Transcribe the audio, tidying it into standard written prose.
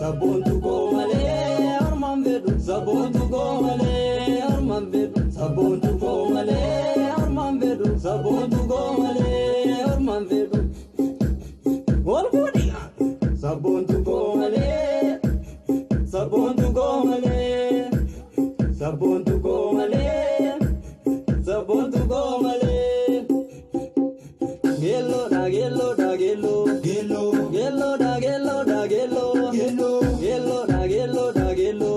sabontu komale arman vedu sabontu komale arman vedu sabontu komale arman vedu sabontu komale arman vedu wolbodi sabontu komale sabontu komale sabontu komale sabontu komale gelo da gelo da gelo gelo gelo da gelo da gelo gelo gelo da gelo da gelo